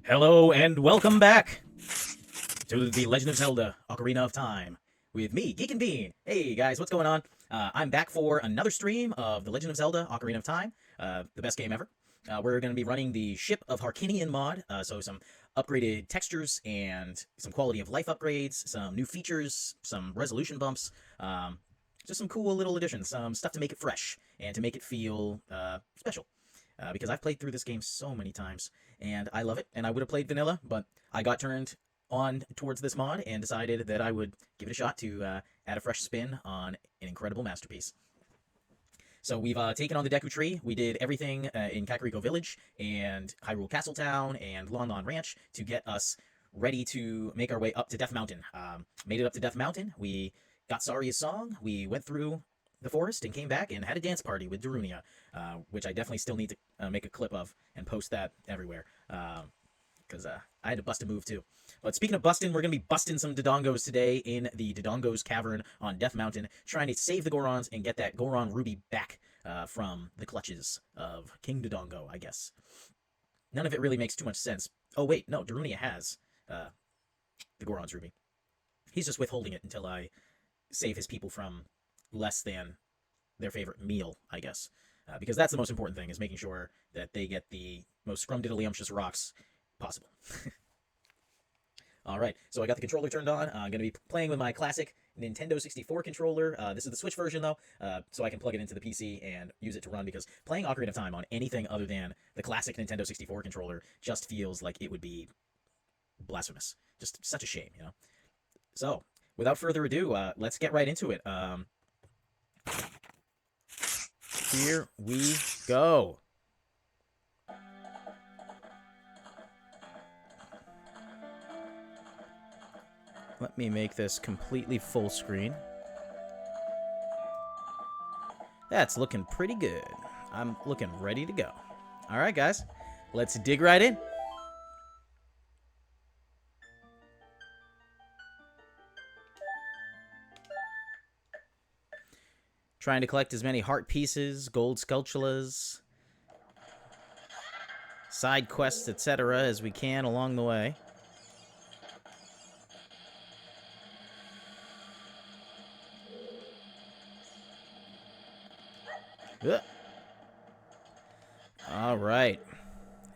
Hello and welcome back to the Legend of Zelda Ocarina of Time with me, Geek and Bean. Hey guys, what's going on? I'm back for another stream of the Legend of Zelda Ocarina of Time, the best game ever. We're going to be running the Ship of Harkinian mod, so some upgraded textures and some quality of life upgrades, some new features, some resolution bumps, just some cool little additions, some stuff to make it fresh and to make it feel special. Because I've played through this game so many times, and I love it, and I would have played vanilla, but I got turned on towards this mod and decided that I would give it a shot to add a fresh spin on an incredible masterpiece. So we've taken on the Deku Tree. We did everything in Kakariko Village and Hyrule Castle Town and Lon Lon Ranch to get us ready to make our way up to Death Mountain. Made it up to Death Mountain. We got Saria's song. We went through the forest and came back and had a dance party with Darunia, which I definitely still need to make a clip of and post that everywhere, because I had to bust a move too. But speaking of busting, we're going to be busting some Dodongos today in the Dodongos Cavern on Death Mountain, trying to save the Gorons and get that Goron Ruby back from the clutches of King Dodongo, I guess. None of it really makes too much sense. Oh wait, no, Darunia has the Goron's Ruby. He's just withholding it until I save his people from less than their favorite meal, I guess. Because that's the most important thing, is making sure that they get the most scrumdiddlyumptious rocks possible. Alright, so I got the controller turned on. I'm going to be playing with my classic Nintendo 64 controller. This is the Switch version, though, so I can plug it into the PC and use it to run, because playing Ocarina of Time on anything other than the classic Nintendo 64 controller just feels like it would be blasphemous. Just such a shame, you know? So, without further ado, let's get right into it. Here we go. Let me make this completely full screen. That's looking pretty good. I'm looking ready to go. All right, guys. Let's dig right in. Trying to collect as many heart pieces, gold sculptulas, side quests, etc. as we can along the way. All right.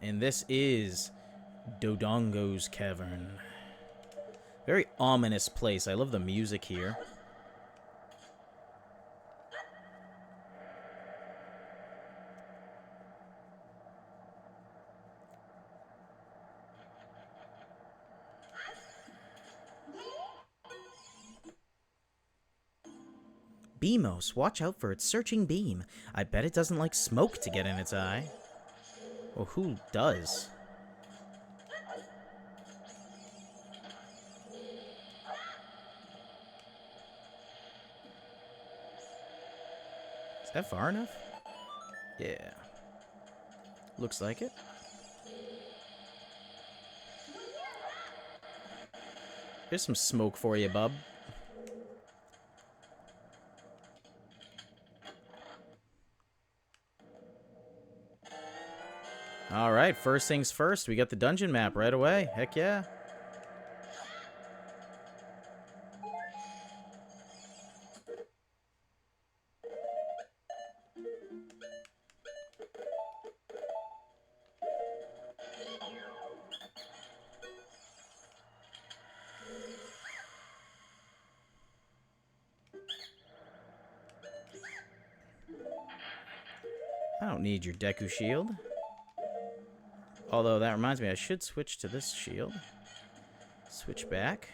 And this is Dodongo's Cavern. Very ominous place. I love the music here. Beamos, watch out for its searching beam. I bet it doesn't like smoke to get in its eye. Well, who does? Is that far enough? Yeah. Looks like it. Here's some smoke for you, bub. Alright, first things first, we got the dungeon map right away. Heck yeah. I don't need your Deku shield. Although, that reminds me, I should switch to this shield. Switch back.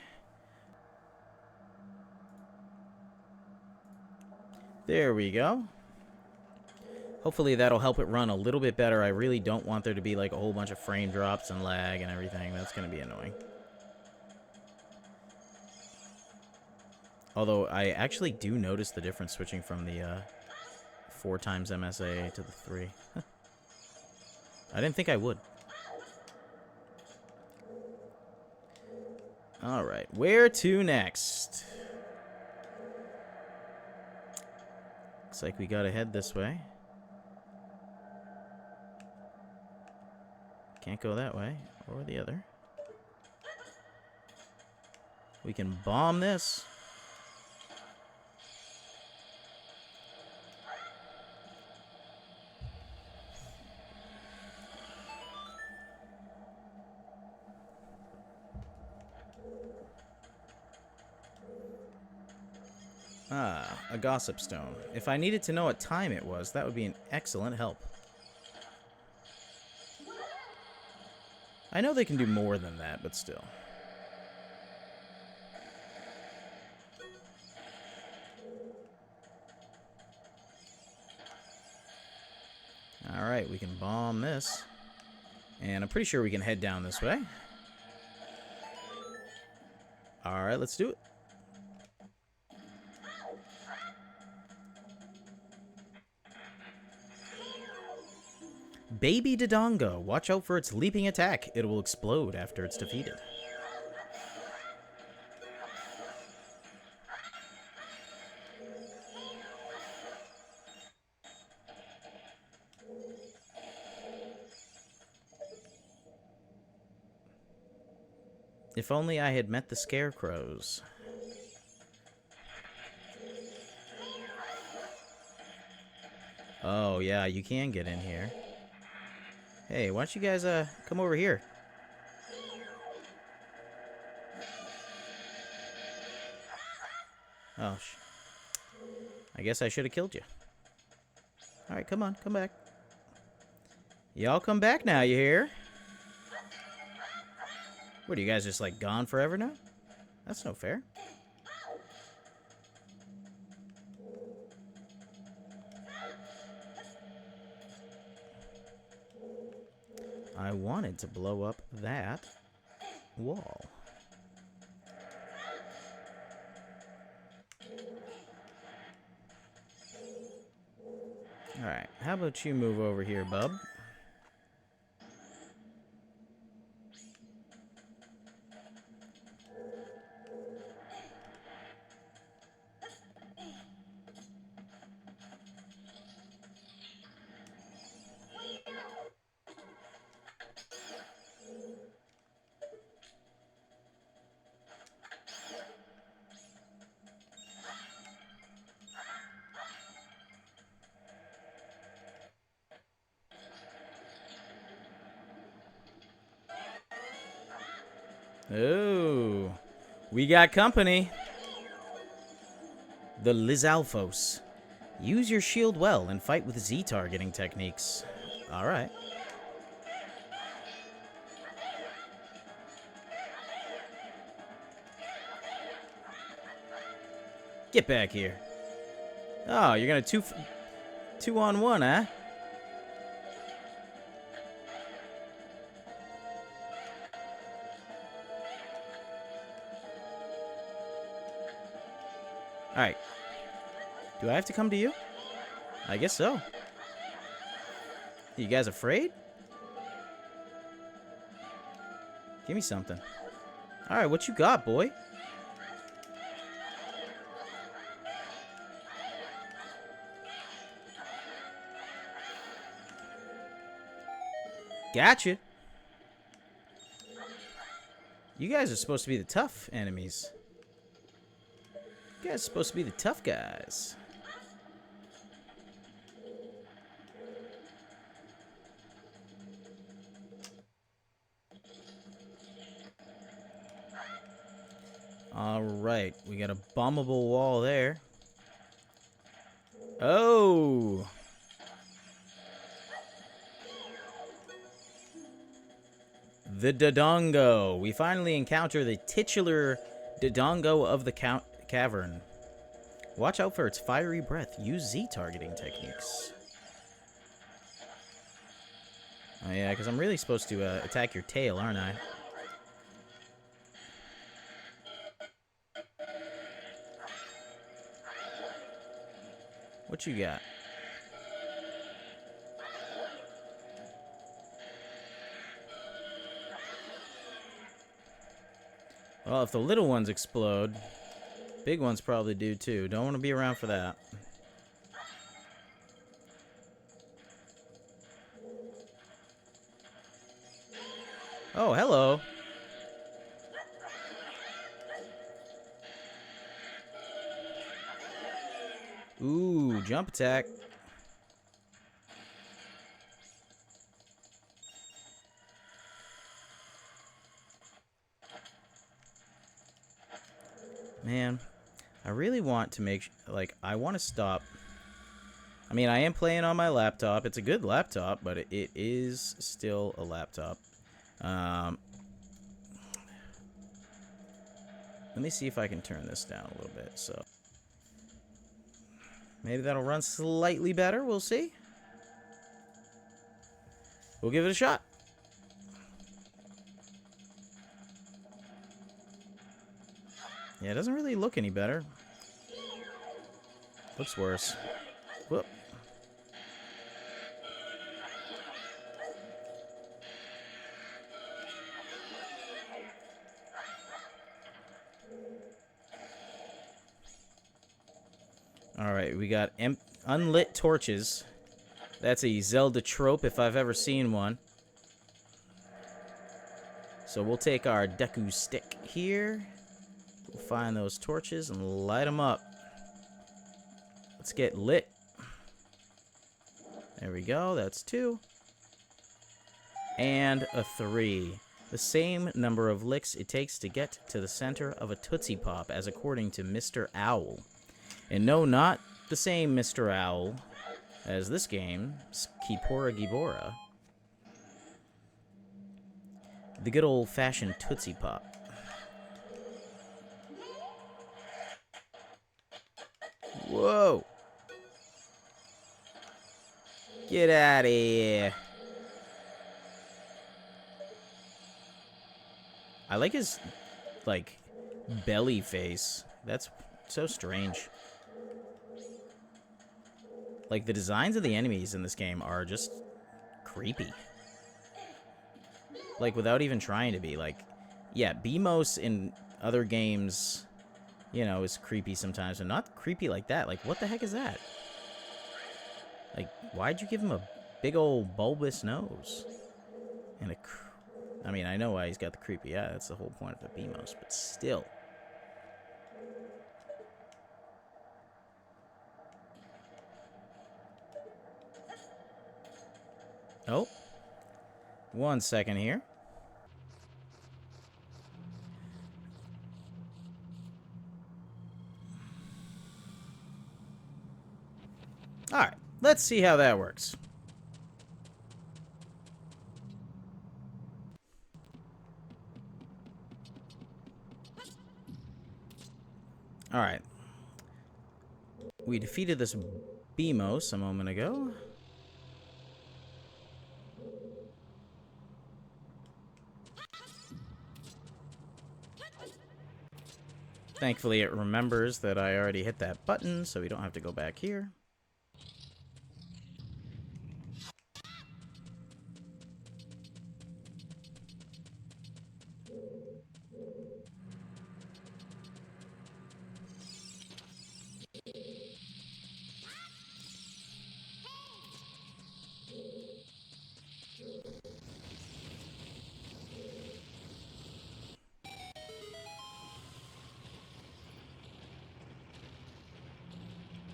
There we go. Hopefully that'll help it run a little bit better. I really don't want there to be like a whole bunch of frame drops and lag and everything. That's going to be annoying. Although, I actually do notice the difference switching from the 4 times MSA to the 3. I didn't think I would. Alright, where to next? Looks like we gotta head this way. Can't go that way or the other. We can bomb this. Ah, a gossip stone. If I needed to know what time it was, that would be an excellent help. I know they can do more than that, but still. Alright, we can bomb this. And I'm pretty sure we can head down this way. Alright, let's do it. Baby Dodongo. Watch out for its leaping attack. It will explode after it's defeated. If only I had met the scarecrows. Oh, yeah, you can get in here. Hey, why don't you guys, come over here? Oh, I guess I should have killed you. Alright, come on, come back. Y'all come back now, you hear? What, are you guys just, like, gone forever now? That's no fair. I wanted to blow up that wall. Alright, how about you move over here, bub? Oh, we got company. The Lizalfos. Use your shield well and fight with Z targeting techniques. Alright. Get back here. Oh, you're gonna two on one, huh? Alright. Do I have to come to you? I guess so. You guys afraid? Give me something. Alright, what you got, boy? Gotcha. You guys are supposed to be the tough enemies. You guys are supposed to be the tough guys. Alright, we got a bombable wall there. Oh! The Dodongo. We finally encounter the titular Dodongo of the Cavern. Watch out for its fiery breath. Use Z targeting techniques. Oh yeah, because I'm really supposed to attack your tail, aren't I? What you got? Well, if the little ones explode, big ones probably do too. Don't want to be around for that. Ooh, jump attack. Man, I really want to make... Like, I want to stop... I mean, I am playing on my laptop. It's a good laptop, but it is still a laptop. Let me see if I can turn this down a little bit. So maybe that'll run slightly better. We'll see. We'll give it a shot. Yeah, it doesn't really look any better. Looks worse. Whoop. Alright, we got unlit torches. That's a Zelda trope if I've ever seen one. So we'll take our Deku stick here. We'll find those torches and light them up. Let's get lit. There we go, that's 2. And a 3. The same number of licks it takes to get to the center of a Tootsie Pop, as according to Mr. Owl. And no, not the same Mr. Owl as this game, Kipora Gibora. The good old-fashioned Tootsie Pop. Whoa! Get out of here. I like his, like, belly face. That's so strange. Like, the designs of the enemies in this game are just creepy. Like, without even trying to be. Like, yeah, BMOS in other games, you know, is creepy sometimes, but not creepy like that. Like, what the heck is that? Like, why'd you give him a big old bulbous nose? And a... I mean, I know why he's got the creepy eye. That's the whole point of the BMOS, but still. Oh. 1 second here. Alright, let's see how that works. Alright. We defeated this BMOS a moment ago. Thankfully, it remembers that I already hit that button, so we don't have to go back here.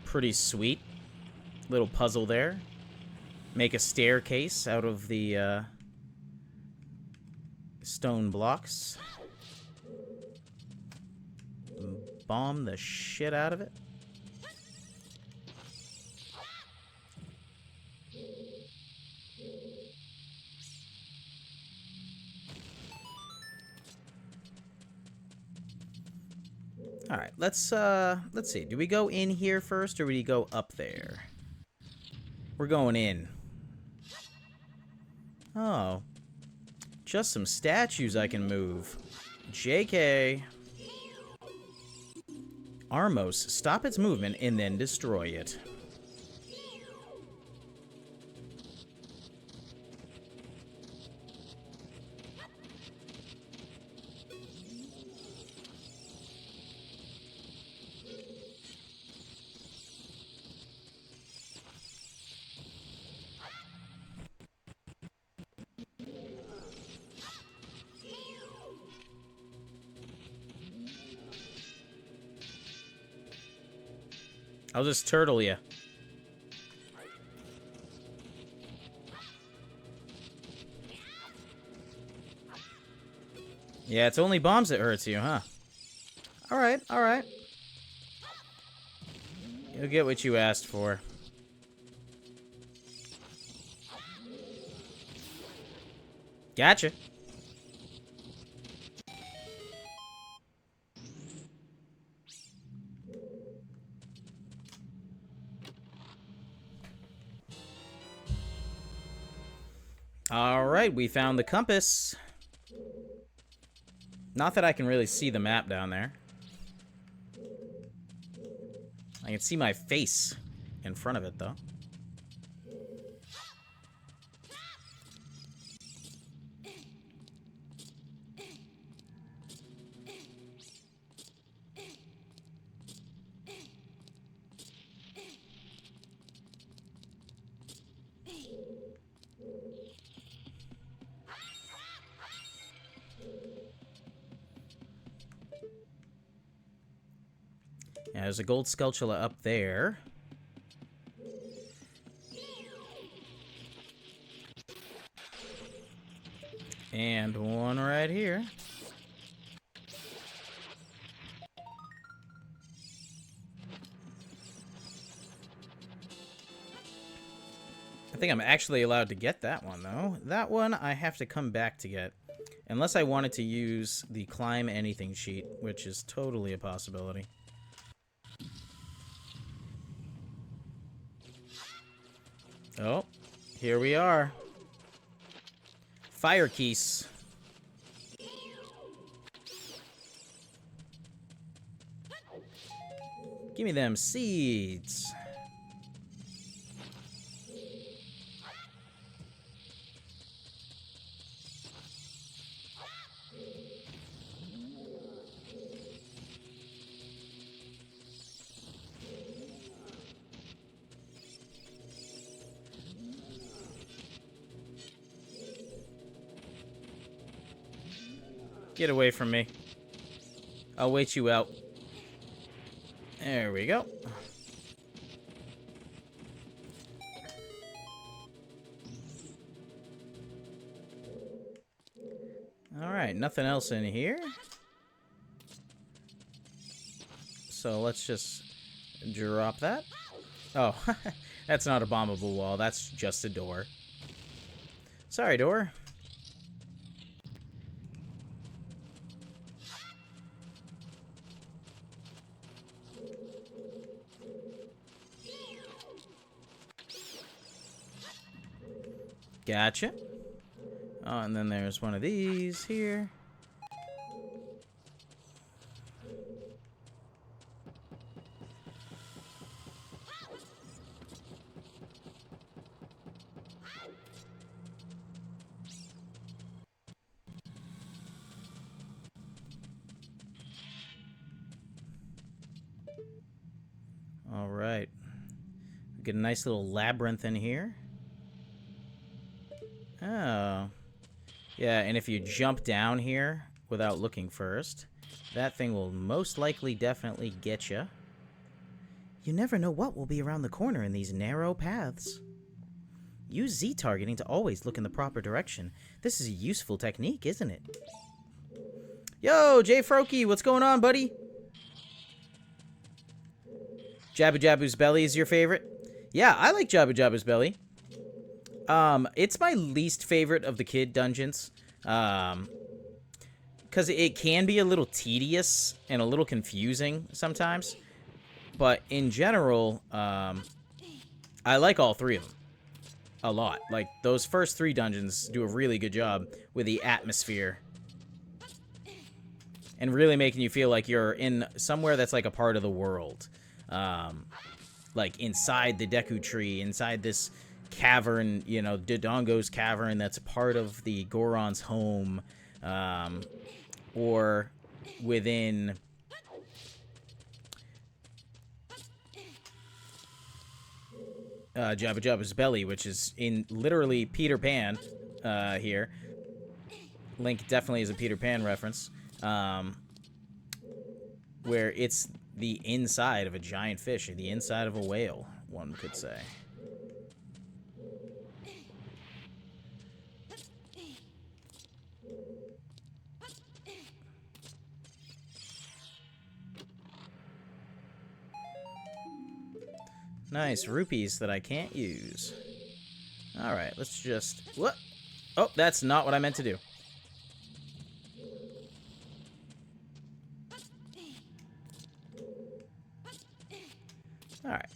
Pretty sweet little puzzle there. Make a staircase out of the stone blocks. Bomb the shit out of it. All right, let's see. Do we go in here first, or do we go up there? We're going in. Oh. Just some statues I can move. JK. Armos, stop its movement and then destroy it. I'll just turtle you. Yeah, it's only bombs that hurts you, huh? Alright, alright. You'll get what you asked for. Gotcha. Alright, we found the compass. Not that I can really see the map down there. I can see my face in front of it, though. Yeah, there's a gold Skulltula up there. And one right here. I think I'm actually allowed to get that one, though. That one I have to come back to get. Unless I wanted to use the climb anything sheet, which is totally a possibility. Oh, here we are. Fire keys. Give me them seeds. Get away from me. I'll wait you out. There we go. Alright, nothing else in here. So let's just drop that. Oh, that's not a bombable wall. That's just a door. Sorry, door. Gotcha. Oh, and then there's one of these here. All right. We get a nice little labyrinth in here. Oh. Yeah, and if you jump down here without looking first, that thing will most likely definitely get you. You never know what will be around the corner in these narrow paths. Use Z-targeting to always look in the proper direction. This is a useful technique, isn't it? Yo, Jay Froki, what's going on, buddy? Jabu Jabu's Belly is your favorite? Yeah, I like Jabu Jabu's Belly. It's my least favorite of the kid dungeons. Because it can be a little tedious and a little confusing sometimes. But in general, I like all three of them a lot. Like, those first three dungeons do a really good job with the atmosphere. And really making you feel like you're in somewhere that's like a part of the world. Like inside the Deku Tree, inside this cavern, you know, Dodongo's cavern that's part of the Goron's home, or within Jabu Jabu's Belly, which is in literally Peter Pan here. Link definitely is a Peter Pan reference, where it's the inside of a giant fish, or the inside of a whale, one could say. Nice, rupees that I can't use. Alright, let's just... What? Oh, that's not what I meant to do. Alright.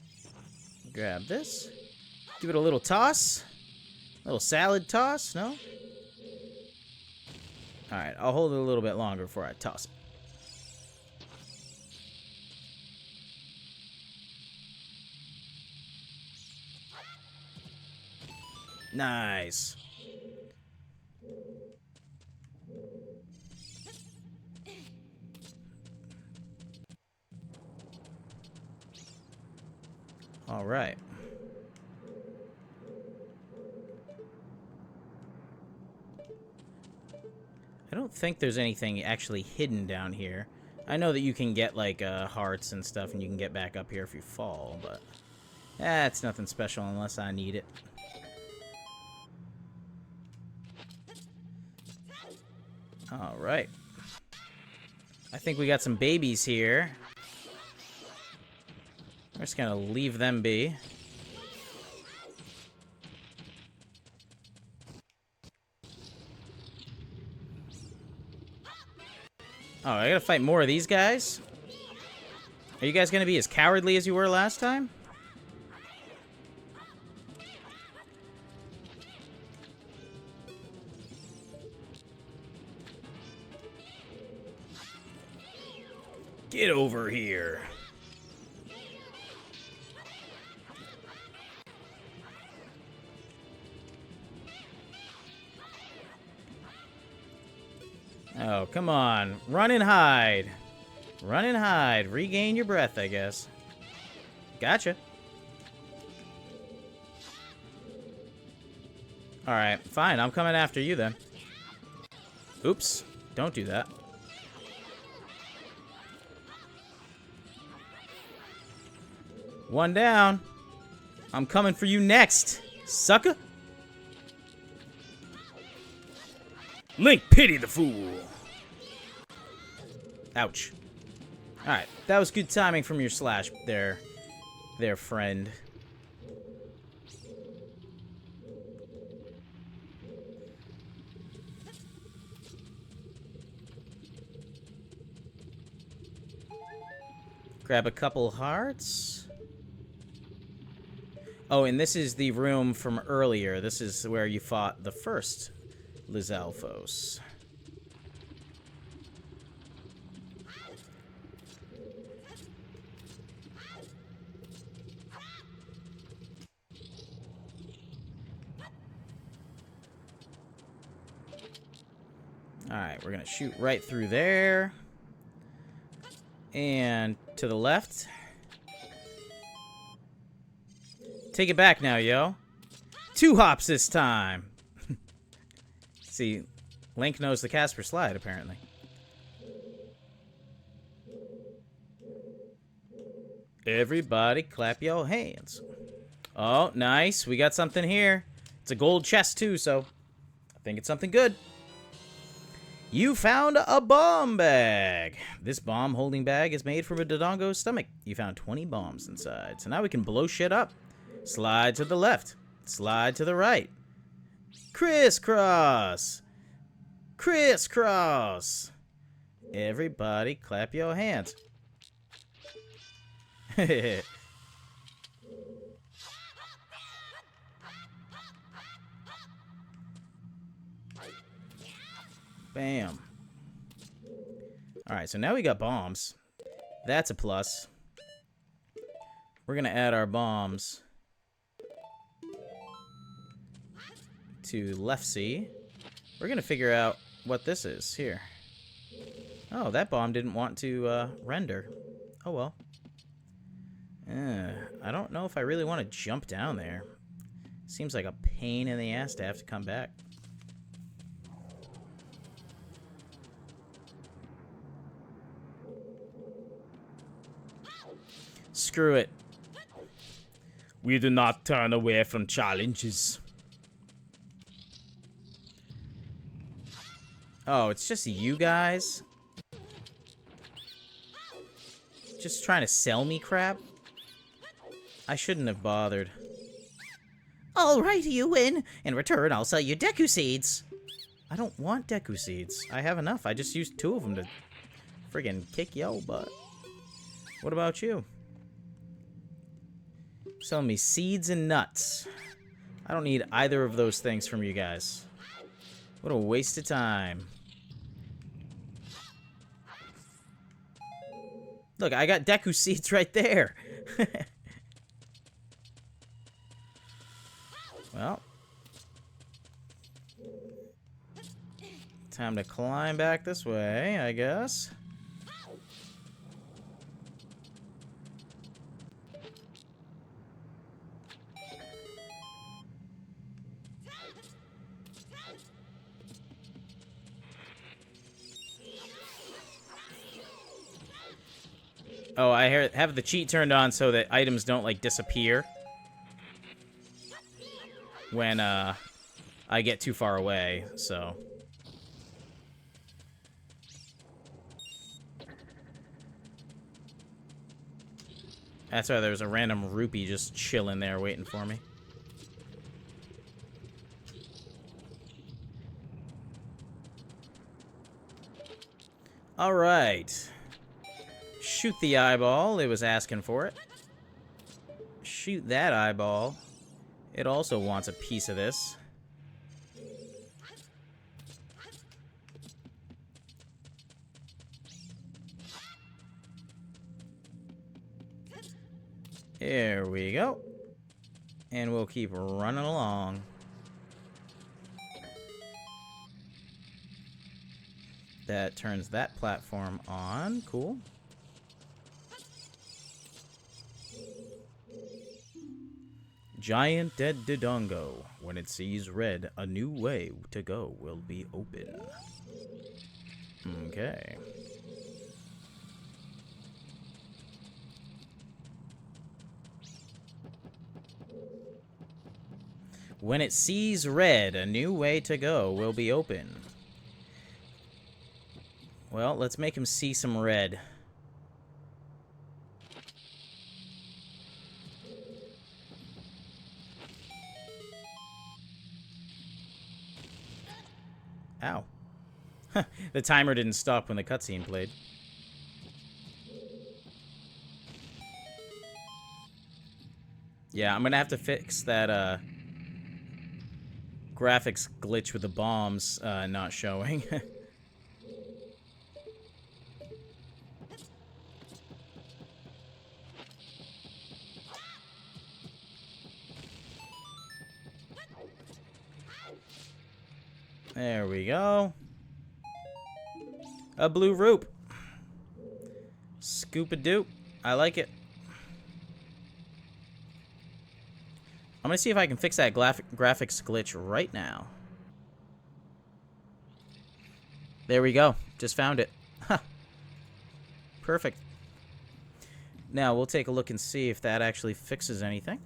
Grab this. Give it a little toss. A little salad toss, no? Alright, I'll hold it a little bit longer before I toss it. Nice. All right. I don't think there's anything actually hidden down here. I know that you can get, like, hearts and stuff, and you can get back up here if you fall, but... it's nothing special unless I need it. Alright. I think we got some babies here. We're just gonna leave them be. Oh, I gotta fight more of these guys? Are you guys gonna be as cowardly as you were last time? Get over here. Oh, come on. Run and hide. Run and hide. Regain your breath, I guess. Gotcha. Alright, fine. I'm coming after you then. Oops. Don't do that. One down. I'm coming for you next, sucker. Link, pity the fool. Ouch. Alright, that was good timing from your slash there, friend. Grab a couple hearts. Oh, and this is the room from earlier. This is where you fought the first Lizalfos. Alright, we're gonna shoot right through there. And to the left. Take it back now, yo. 2 hops this time. See, Link knows the Casper slide, apparently. Everybody clap your hands. Oh, nice. We got something here. It's a gold chest, too, so I think it's something good. You found a bomb bag. This bomb holding bag is made from a Dodongo's stomach. You found 20 bombs inside. So now we can blow shit up. Slide to the left. Slide to the right. Crisscross. Crisscross. Everybody clap your hands. Bam. Alright, so now we got bombs. That's a plus. We're gonna add our bombs to left C. We're gonna figure out what this is here. Oh, that bomb didn't want to render. Oh well. I don't know if I really want to jump down there. Seems like a pain in the ass to have to come back. Screw it. We do not turn away from challenges. Oh, it's just you guys? Just trying to sell me crap? I shouldn't have bothered. Alright, you win. In return, I'll sell you Deku Seeds. I don't want Deku Seeds. I have enough. I just used 2 of them to friggin' kick yo butt. What about you? Sell me seeds and nuts. I don't need either of those things from you guys. What a waste of time. Look, I got Deku Seeds right there. Well. Time to climb back this way, I guess. Oh, I have the cheat turned on so that items don't, like, disappear when, I get too far away, so. That's why there's a random rupee just chilling there waiting for me. Alright. Shoot the eyeball. It was asking for it. Shoot that eyeball. It also wants a piece of this. There we go. And we'll keep running along. That turns that platform on. Cool. Giant dead Dodongo. When it sees red, a new way to go will be open. Okay. When it sees red, a new way to go will be open. Well, let's make him see some red. Ow. The timer didn't stop when the cutscene played. Yeah, I'm gonna have to fix that, graphics glitch with the bombs, not showing. There we go. A blue rope. Scoop-a-doop. I like it. I'm gonna see if I can fix that graphics glitch right now. There we go. Just found it. Huh. Perfect. Now we'll take a look and see if that actually fixes anything.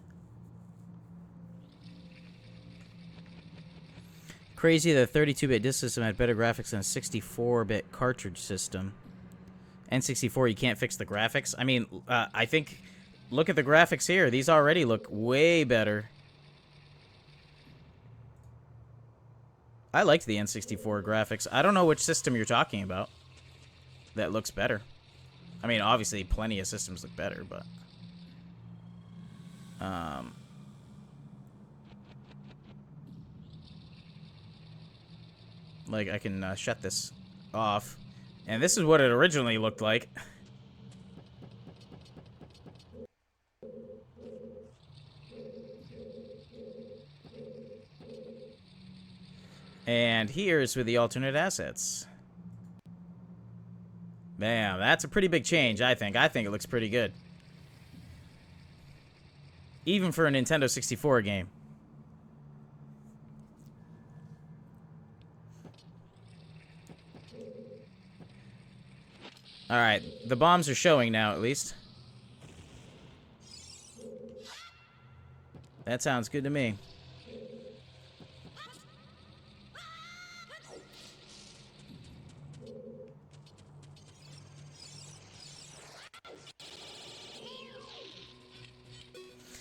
Crazy that a 32-bit disc system had better graphics than a 64-bit cartridge system. N64, you can't fix the graphics? I mean, I think... Look at the graphics here. These already look way better. I liked the N64 graphics. I don't know which system you're talking about that looks better. I mean, obviously, plenty of systems look better, but... Like, I can shut this off. And this is what it originally looked like. And here's with the alternate assets. Man, that's a pretty big change, I think. I think it looks pretty good. Even for a Nintendo 64 game. Alright, the bombs are showing now, at least. That sounds good to me.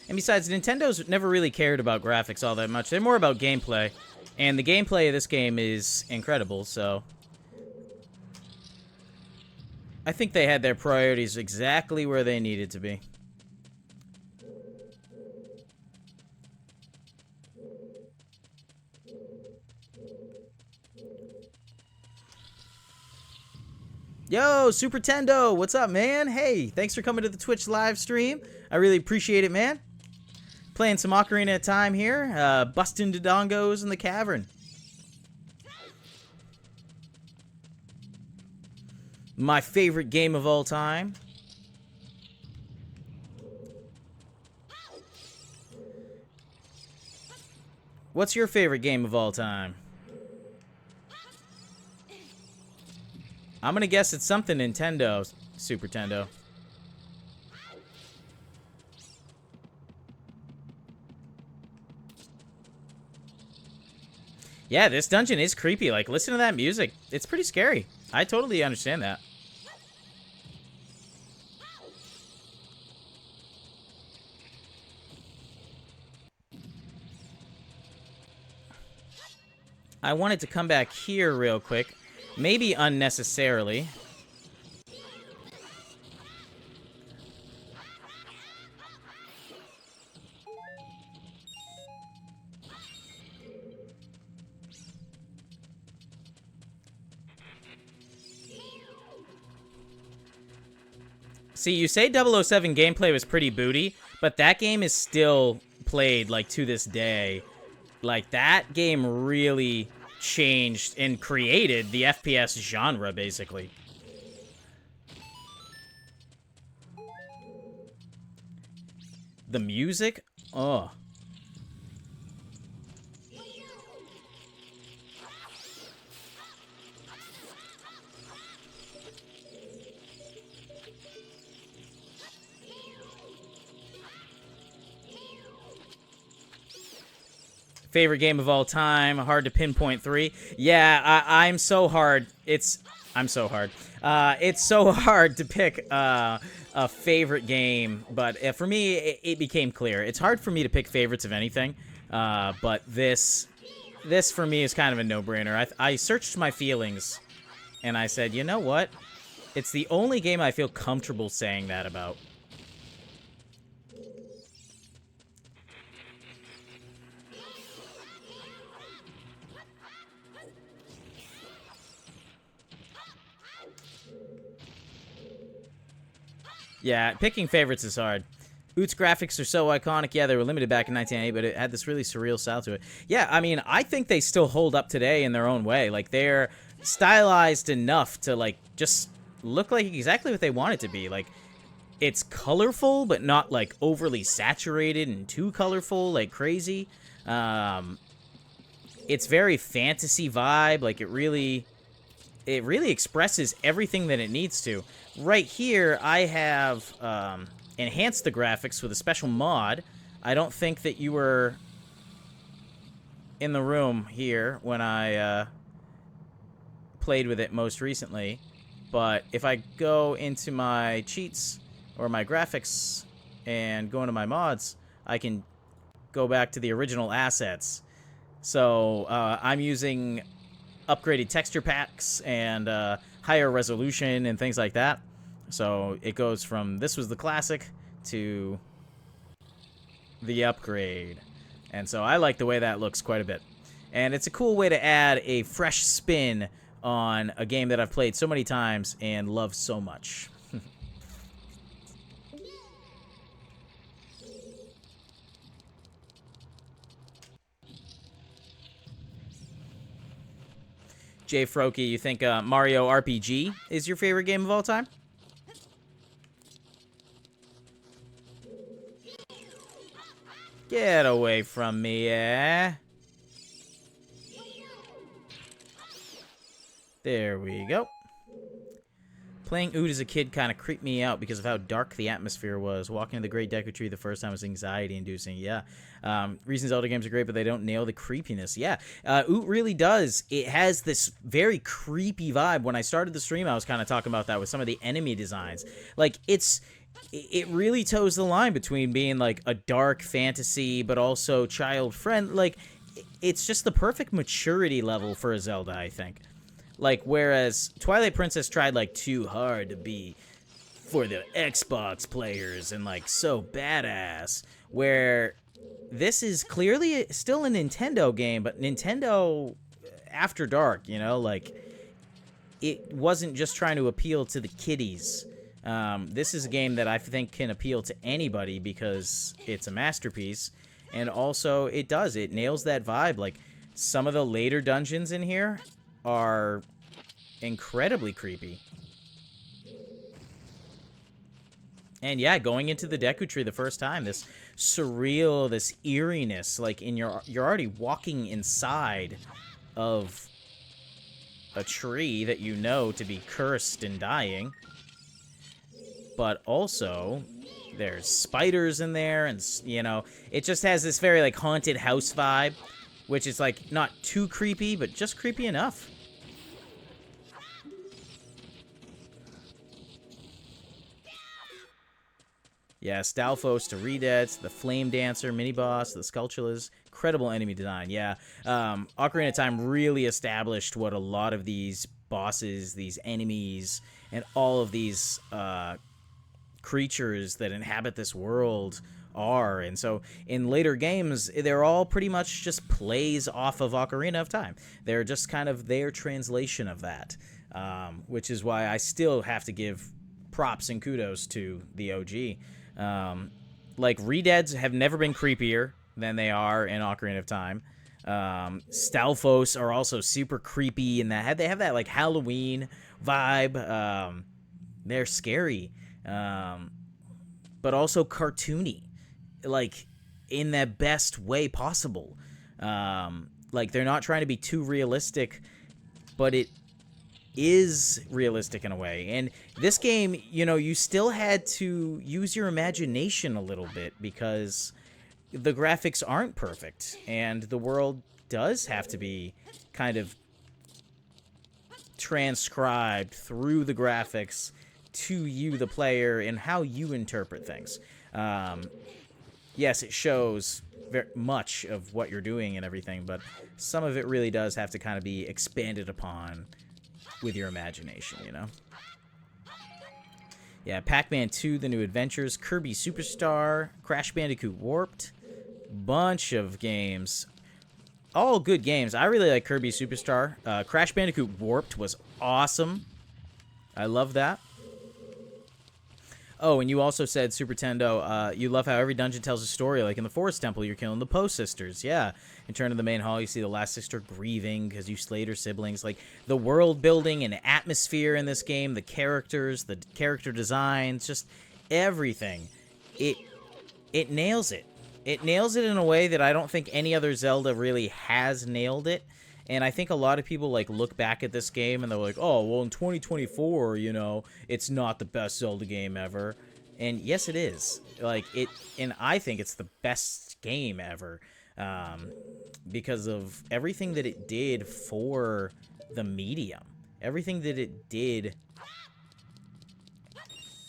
And besides, Nintendo's never really cared about graphics all that much. They're more about gameplay. And the gameplay of this game is incredible, so... I think they had their priorities exactly where they needed to be. Yo, Super Tendo, what's up, man? Hey, thanks for coming to the Twitch live stream. I really appreciate it, man. Playing some Ocarina of Time here. Bustin' Dodongos in the Cavern. My favorite game of all time. What's your favorite game of all time? I'm gonna guess it's something Nintendo, Super Tendo. Yeah, this dungeon is creepy. Like, listen to that music. It's pretty scary. I totally understand that. I wanted to come back here real quick. Maybe unnecessarily. See, you say 007 gameplay was pretty booty, but that game is still played, like, to this day. Like, that game really changed and created the FPS genre, basically. The music? Oh. Favorite game of all time, hard to pinpoint 3. Yeah, I'm so hard. I'm so hard. It's so hard to pick a favorite game, but for me, it became clear. It's hard for me to pick favorites of anything, but this for me is kind of a no-brainer. I searched my feelings, and I said, you know what? It's the only game I feel comfortable saying that about. Yeah, picking favorites is hard. Oot's graphics are so iconic. Yeah, they were limited back in 1998, but it had this really surreal style to it. Yeah, I mean, I think they still hold up today in their own way. Like, they're stylized enough to, like, just look like exactly what they want it to be. Like, it's colorful, but not, like, overly saturated and too colorful, like, crazy. It's very fantasy vibe. Like, it really expresses everything that it needs to. Right here, I have enhanced the graphics with a special mod. I don't think that you were in the room here when I played with it most recently. But if I go into my cheats or my graphics and go into my mods, I can go back to the original assets. So I'm using upgraded texture packs and higher resolution and things like that. So it goes from this was the classic to the upgrade. And so I like the way that looks quite a bit. And it's a cool way to add a fresh spin on a game that I've played so many times and love so much. Jay Froki, you think Mario RPG is your favorite game of all time? Get away from me, eh? There we go. Playing Oud as a kid kind of creeped me out because of how dark the atmosphere was. Walking in the Great Deku Tree the first time was anxiety-inducing. Yeah. Recent Zelda games are great, but they don't nail the creepiness. Yeah. Oud really does. It has this very creepy vibe. When I started the stream, I was kind of talking about that with some of the enemy designs. Like, it really toes the line between being, like, a dark fantasy, but also child-friendly. Like, it's just the perfect maturity level for a Zelda, I think. Like, whereas Twilight Princess tried, like, too hard to be for the Xbox players and, like, so badass, where this is clearly still a Nintendo game, but Nintendo after dark, you know? Like, it wasn't just trying to appeal to the kiddies. This is a game that I think can appeal to anybody because it's a masterpiece, and also it nails that vibe. Like, some of the later dungeons in here are incredibly creepy. And yeah, going into the Deku Tree the first time, this surreal, this eeriness, like you're already walking inside of a tree that you know to be cursed and dying. But also, there's spiders in there, and, you know, it just has this very, like, haunted house vibe, which is, like, not too creepy, but just creepy enough. Yeah, Stalfos to Redeads, the Flame Dancer, Mini-Boss, the Skulltulas, incredible enemy design, yeah. Ocarina of Time really established what a lot of these bosses, these enemies, and all of these creatures that inhabit this world are. And so in later games, they're all pretty much just plays off of Ocarina of Time. They're just kind of their translation of that, which is why I still have to give props and kudos to the OG. Like, Redeads have never been creepier than they are in Ocarina of Time. Stalfos are also super creepy in that they have that, like, Halloween vibe. They're scary, but also cartoony, like, in the best way possible. Like, they're not trying to be too realistic, but it is realistic in a way. And this game, you know, you still had to use your imagination a little bit because the graphics aren't perfect, and the world does have to be kind of transcribed through the graphics to you, the player, and how you interpret things. Yes, it shows very much of what you're doing and everything, but some of it really does have to kind of be expanded upon with your imagination, you know? Yeah, Pac-Man 2, The New Adventures, Kirby Superstar, Crash Bandicoot Warped, bunch of games. All good games. I really like Kirby Superstar. Crash Bandicoot Warped was awesome. I love that. Oh, and you also said, Super Tendo, you love how every dungeon tells a story. Like in the Forest Temple, you're killing the Poe sisters. Yeah. You turn to the main hall, you see the last sister grieving because you slayed her siblings. Like, the world building and atmosphere in this game, the characters, the character designs, just everything. It nails it. It nails it in a way that I don't think any other Zelda really has nailed it. And I think a lot of people, like, look back at this game and they're like, oh, well, in 2024, you know, it's not the best Zelda game ever. And yes, it is. Like, and I think it's the best game ever. Because of everything that it did for the medium. Everything that it did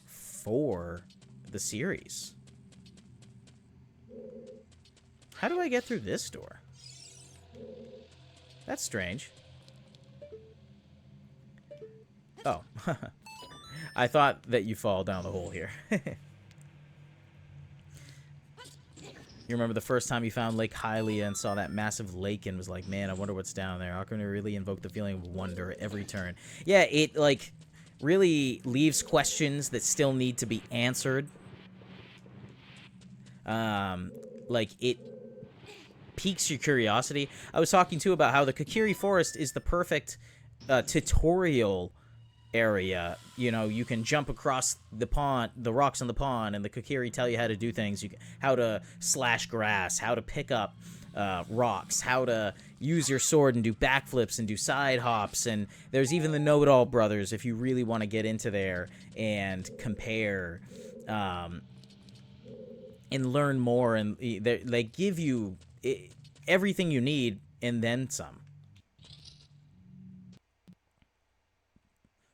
for the series. How do I get through this door? That's strange. Oh. I thought that you fall down the hole here. You remember the first time you found Lake Hylia and saw that massive lake and was like, man, I wonder what's down there. Ocarina really invoked the feeling of wonder at every turn. Yeah, it, like, really leaves questions that still need to be answered. Like, it piques your curiosity. I was talking, too, about how the Kokiri Forest is the perfect tutorial area. You know, you can jump across the pond, the rocks in the pond, and the Kokiri tell you how to do things. How to slash grass, how to pick up rocks, how to use your sword and do backflips and do side hops, and there's even the Know-It-All brothers if you really want to get into there and compare and learn more, and they give you everything you need and then some.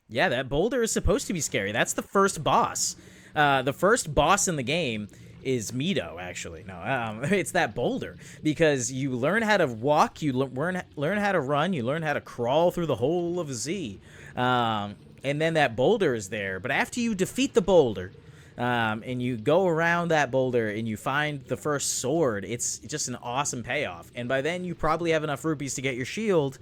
Yeah, that boulder is supposed to be scary. That's the first boss. The first boss in the game is Mido, actually. No, it's that boulder. Because you learn how to walk, you learn how to run, you learn how to crawl through the whole of Z. And then that boulder is there. But after you defeat the boulder, and you go around that boulder and you find the first sword, it's just an awesome payoff. And by then, you probably have enough rupees to get your shield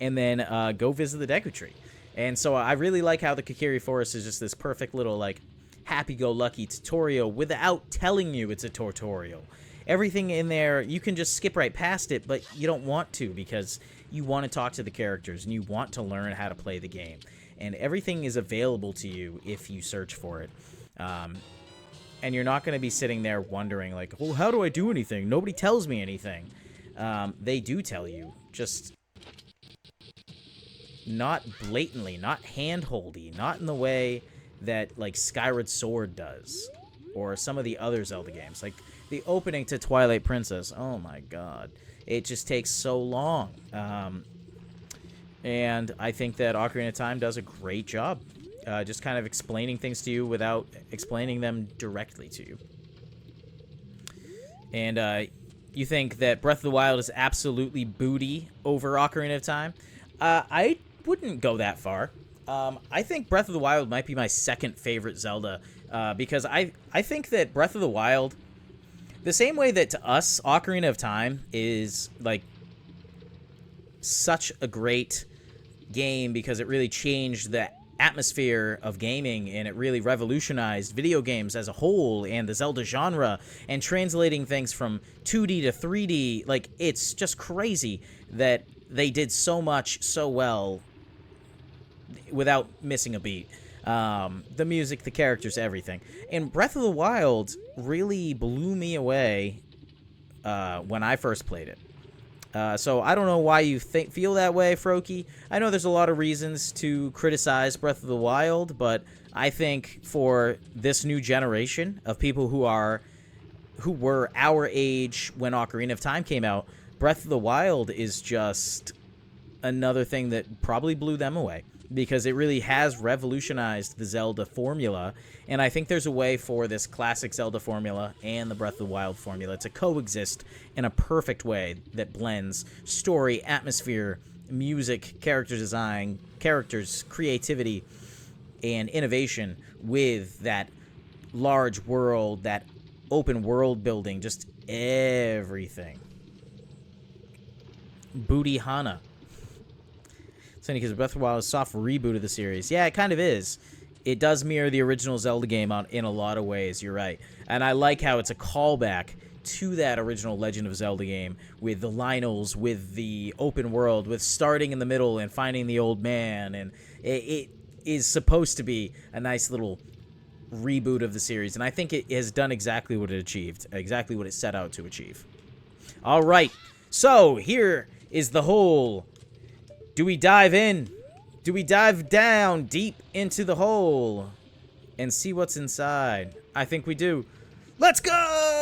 and then go visit the Deku Tree. And so I really like how the Kokiri Forest is just this perfect little, like, happy-go-lucky tutorial without telling you it's a tutorial. Everything in there, you can just skip right past it, but you don't want to because you want to talk to the characters and you want to learn how to play the game. And everything is available to you if you search for it. And you're not going to be sitting there wondering, like, well, how do I do anything? Nobody tells me anything. They do tell you, just not blatantly, not hand-holdy, not in the way that, like, Skyward Sword does, or some of the other Zelda games. Like, the opening to Twilight Princess, oh my god. It just takes so long. And I think that Ocarina of Time does a great job. Just kind of explaining things to you without explaining them directly to you. And you think that Breath of the Wild is absolutely booty over Ocarina of Time? I wouldn't go that far. I think Breath of the Wild might be my second favorite Zelda, because I think that Breath of the Wild, the same way that to us, Ocarina of Time is, like, such a great game because it really changed the atmosphere of gaming and it really revolutionized video games as a whole and the Zelda genre and translating things from 2D to 3D. Like, it's just crazy that they did so much so well without missing a beat. The music, the characters, everything. And Breath of the Wild really blew me away when I first played it. So I don't know why you feel that way, Froakie. I know there's a lot of reasons to criticize Breath of the Wild, but I think for this new generation of people who were our age when Ocarina of Time came out, Breath of the Wild is just another thing that probably blew them away, because it really has revolutionized the Zelda formula, and I think there's a way for this classic Zelda formula and the Breath of the Wild formula to coexist in a perfect way that blends story, atmosphere, music, character design, characters, creativity, and innovation with that large world, that open world building, just everything. Booty Hana. It's funny because Breath of the Wild is a soft reboot of the series. Yeah, it kind of is. It does mirror the original Zelda game in a lot of ways, you're right. And I like how it's a callback to that original Legend of Zelda game with the Lynels, with the open world, with starting in the middle and finding the old man. And it is supposed to be a nice little reboot of the series. And I think it has done exactly what it achieved, exactly what it set out to achieve. All right, so here is the whole... Do we dive in? Do we dive down deep into the hole and see what's inside? I think we do. Let's go!